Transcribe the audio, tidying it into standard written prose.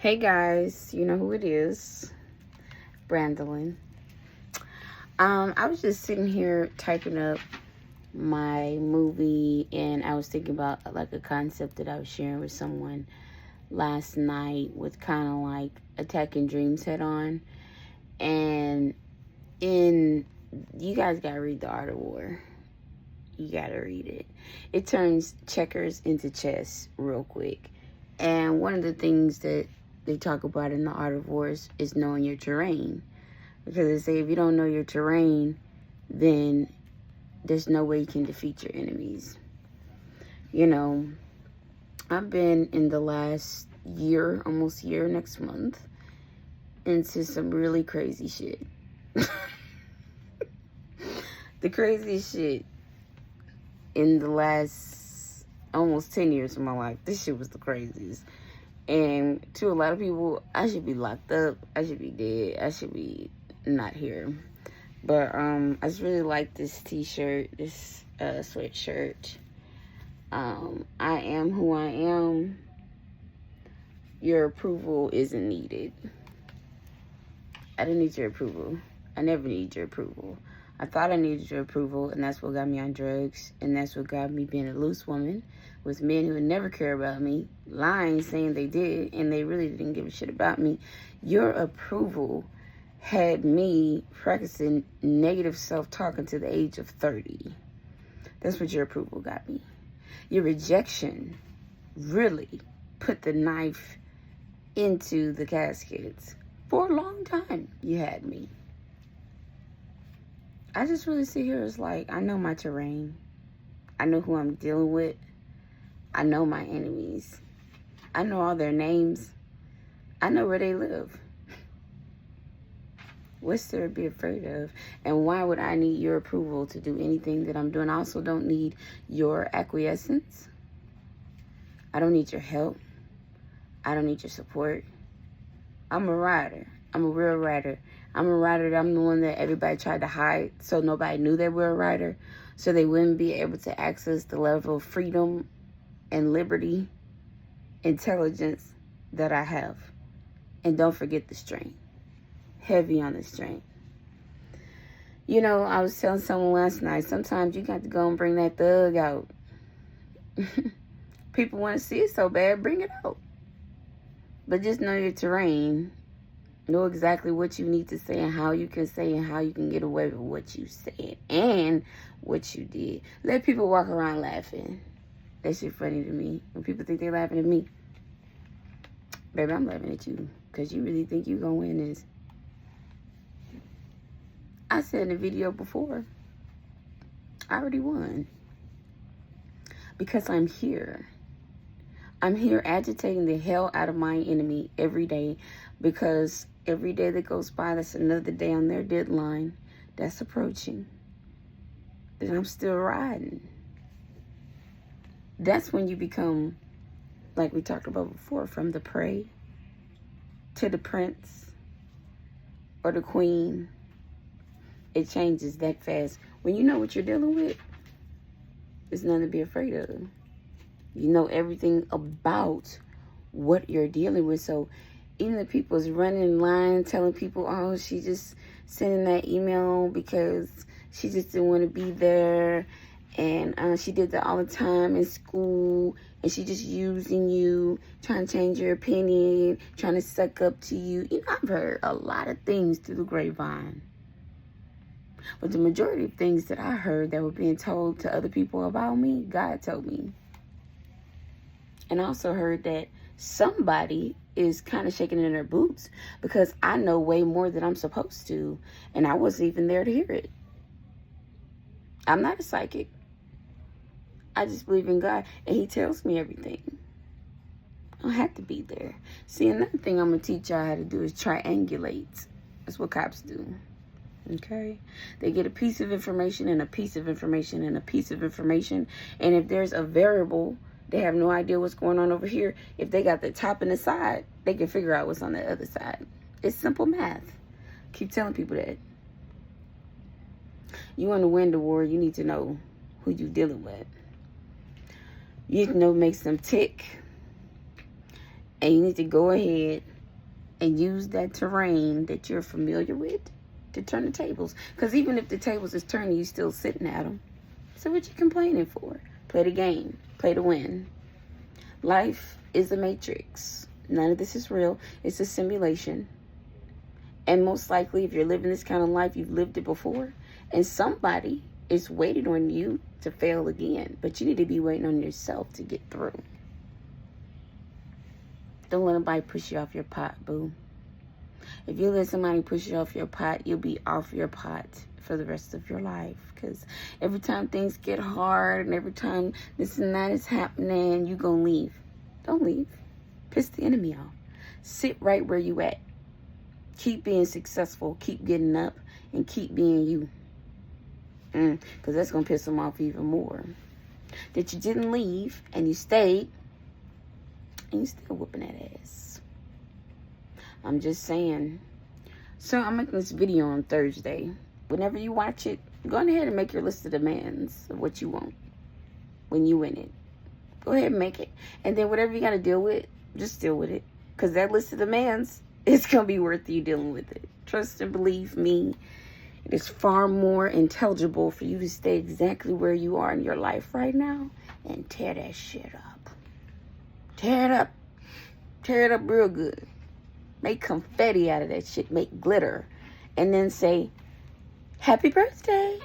Hey guys, you know who it is, Brandalyn. I was just sitting here typing up my movie, and I was thinking about like a concept that I was sharing with someone last night with kind of like attacking dreams head on. And you guys gotta read The Art of War. You gotta read it. It turns checkers into chess real quick. And one of the things that they talk about in The Art of War is knowing your terrain. Because they say if you don't know your terrain, then there's no way you can defeat your enemies. You know, I've been in the last year, almost year next month, into some really crazy shit. The craziest shit in the last almost 10 years of my life. This shit was the craziest. And to a lot of people, I should be locked up. I should be dead. I should be not here. But I just really like this t-shirt, this sweatshirt. I am who I am. Your approval isn't needed. I don't need your approval. I never need your approval. I thought I needed your approval, and that's what got me on drugs, and that's what got me being a loose woman with men who would never care about me, lying, saying they did, and they really didn't give a shit about me. Your approval had me practicing negative self-talk until the age of 30. That's what your approval got me. Your rejection really put the knife into the caskets. For a long time, you had me. I just really sit here as like, I know my terrain. I know who I'm dealing with. I know my enemies. I know all their names. I know where they live. What's there to be afraid of? And why would I need your approval to do anything that I'm doing? I also don't need your acquiescence. I don't need your help. I don't need your support. I'm a rider. I'm a real rider. I'm a rider. I'm the one that everybody tried to hide so nobody knew they were a rider, so they wouldn't be able to access the level of freedom and liberty, intelligence that I have. And don't forget the strength. Heavy on the strength. You know, I was telling someone last night, sometimes you got to go and bring that thug out. People want to see it so bad, bring it out. But just know your terrain. Know exactly what you need to say and how you can say and how you can get away with what you said and what you did. Let people walk around laughing. That shit funny to me. When people think they're laughing at me, baby, I'm laughing at you because you really think you're going to win this. I said in the video before, I already won. Because I'm here. I'm here agitating the hell out of my enemy every day, because every day that goes by, that's another day on their deadline that's approaching. Then I'm still riding. That's when you become, like we talked about before, from the prey to the prince or the queen. It changes that fast. When you know what you're dealing with, there's nothing to be afraid of. You know everything about what you're dealing with. So even the people's running in line telling people, oh, she just sending that email because she just didn't want to be there. And she did that all the time in school. And she just using you, trying to change your opinion, trying to suck up to you. You know, I've heard a lot of things through the grapevine. But the majority of things that I heard that were being told to other people about me, God told me. And I also heard that somebody is kind of shaking in their boots because I know way more than I'm supposed to. And I wasn't even there to hear it. I'm not a psychic. I just believe in God. And he tells me everything. I don't have to be there. See, another thing I'm going to teach y'all how to do is triangulate. That's what cops do. Okay? They get a piece of information and a piece of information and a piece of information. And if there's a variable, they have no idea what's going on over here. If they got the top and the side, they can figure out what's on the other side. It's simple math. Keep telling people that. You want to win the war, you need to know who you're dealing with. You need to know what makes them tick. And you need to go ahead and use that terrain that you're familiar with to turn the tables. Because even if the tables is turning, you're still sitting at them. So what you complaining for? Play the game. Play to win. Life is a matrix. None of this is real. It's a simulation. And most likely, if you're living this kind of life, you've lived it before. And somebody is waiting on you to fail again. But you need to be waiting on yourself to get through. Don't let nobody push you off your pot, boo. If you let somebody push you off your pot, you'll be off your pot for the rest of your life. Because every time things get hard and every time this and that is happening, you gonna leave. Don't leave. Piss the enemy off. Sit right where you at. Keep being successful. Keep getting up. And keep being you. Because that's gonna piss them off even more. That you didn't leave and you stayed. And you're still whooping that ass. I'm just saying. So I'm making this video on Thursday. Whenever you watch it, go ahead and make your list of demands of what you want when you win it. Go ahead and make it. And then whatever you got to deal with, just deal with it. Because that list of demands, it's going to be worth you dealing with it. Trust and believe me. It is far more intelligible for you to stay exactly where you are in your life right now and tear that shit up. Tear it up. Tear it up real good. Make confetti out of that shit. Make glitter. And then say, happy birthday.